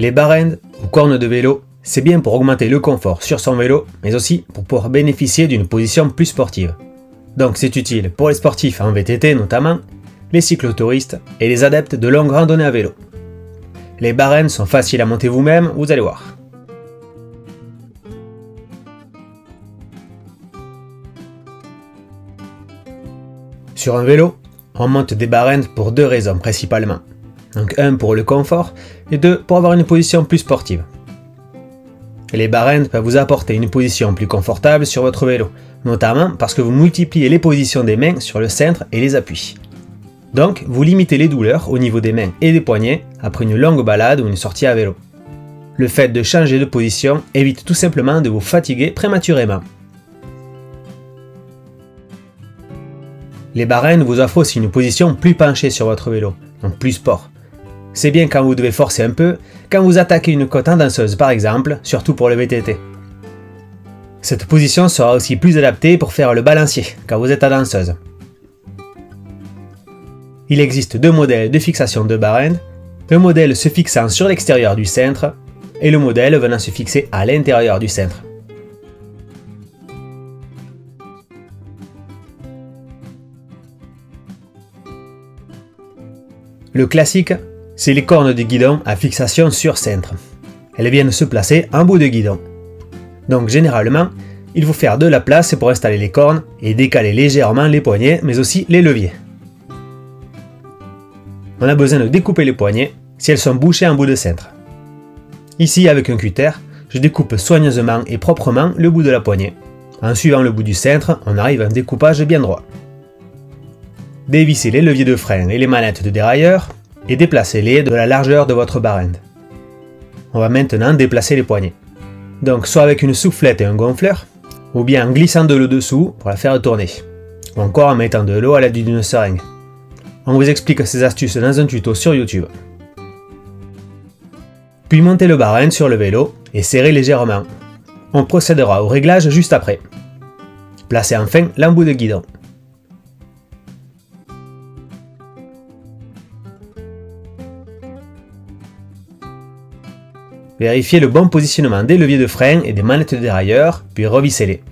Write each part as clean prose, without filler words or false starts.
Les barènes ou cornes de vélo, c'est bien pour augmenter le confort sur son vélo, mais aussi pour pouvoir bénéficier d'une position plus sportive. Donc c'est utile pour les sportifs en VTT notamment, les cyclotouristes et les adeptes de longues randonnées à vélo. Les barènes sont faciles à monter vous-même, vous allez voir. Sur un vélo, on monte des barènes pour deux raisons principalement. Donc un pour le confort et deux pour avoir une position plus sportive. Les barènes peuvent vous apporter une position plus confortable sur votre vélo, notamment parce que vous multipliez les positions des mains sur le cintre et les appuis. Donc vous limitez les douleurs au niveau des mains et des poignets après une longue balade ou une sortie à vélo. Le fait de changer de position évite tout simplement de vous fatiguer prématurément. Les barènes vous offrent aussi une position plus penchée sur votre vélo, donc plus sport. C'est bien quand vous devez forcer un peu, quand vous attaquez une côte en danseuse par exemple, surtout pour le VTT. Cette position sera aussi plus adaptée pour faire le balancier quand vous êtes à danseuse. Il existe deux modèles de fixation de barènes, le modèle se fixant sur l'extérieur du cintre et le modèle venant se fixer à l'intérieur du cintre. Le classique, c'est les cornes de guidon à fixation sur cintre. Elles viennent se placer en bout de guidon. Donc généralement, il faut faire de la place pour installer les cornes et décaler légèrement les poignets mais aussi les leviers. On a besoin de découper les poignets si elles sont bouchées en bout de cintre. Ici avec un cutter, je découpe soigneusement et proprement le bout de la poignée. En suivant le bout du cintre, on arrive à un découpage bien droit. Dévissez les leviers de frein et les manettes de dérailleur et déplacez-les de la largeur de votre barène. On va maintenant déplacer les poignets. Donc soit avec une soufflette et un gonfleur, ou bien en glissant de l'eau dessous pour la faire tourner, ou encore en mettant de l'eau à l'aide d'une seringue. On vous explique ces astuces dans un tuto sur YouTube. Puis montez le barène sur le vélo et serrez légèrement. On procédera au réglage juste après. Placez enfin l'embout de guidon. Vérifiez le bon positionnement des leviers de frein et des manettes de dérailleur, puis revissez-les.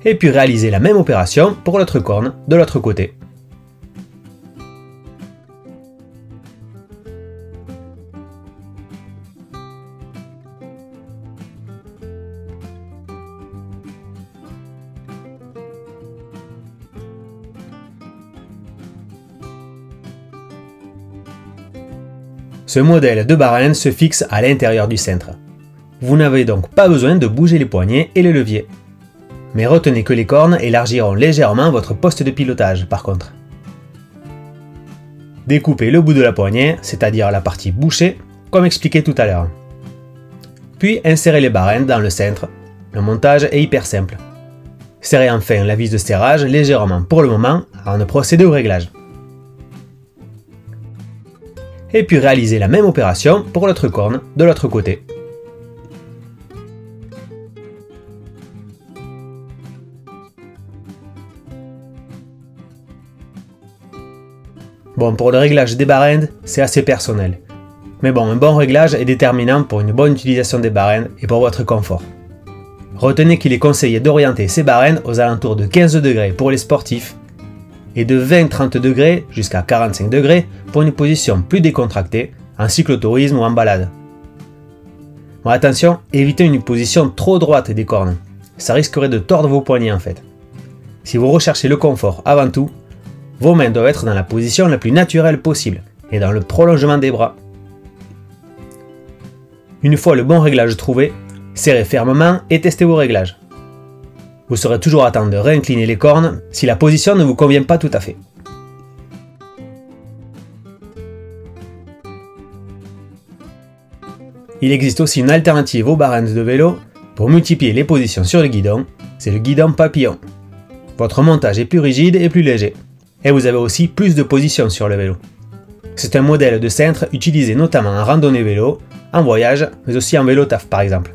Et puis réalisez la même opération pour l'autre corne de l'autre côté. Ce modèle de barène se fixe à l'intérieur du cintre. Vous n'avez donc pas besoin de bouger les poignets et les leviers. Mais retenez que les cornes élargiront légèrement votre poste de pilotage par contre. Découpez le bout de la poignée, c'est-à-dire la partie bouchée, comme expliqué tout à l'heure. Puis insérez les barènes dans le cintre. Le montage est hyper simple. Serrez enfin la vis de serrage légèrement pour le moment avant de procéder au réglage. Et puis réalisez la même opération pour l'autre corne de l'autre côté. Bon, pour le réglage des barènes, c'est assez personnel. Mais bon, un bon réglage est déterminant pour une bonne utilisation des barènes et pour votre confort. Retenez qu'il est conseillé d'orienter ces barènes aux alentours de 15 degrés pour les sportifs et de 20-30 degrés jusqu'à 45 degrés pour une position plus décontractée en cyclotourisme ou en balade. Bon, attention, évitez une position trop droite des cornes, ça risquerait de tordre vos poignets en fait. Si vous recherchez le confort avant tout, vos mains doivent être dans la position la plus naturelle possible et dans le prolongement des bras. Une fois le bon réglage trouvé, serrez fermement et testez vos réglages. Vous serez toujours à temps de réincliner les cornes si la position ne vous convient pas tout à fait. Il existe aussi une alternative aux barènes de vélo pour multiplier les positions sur le guidon, c'est le guidon papillon. Votre montage est plus rigide et plus léger, et vous avez aussi plus de positions sur le vélo. C'est un modèle de cintre utilisé notamment en randonnée vélo, en voyage, mais aussi en vélo taf par exemple.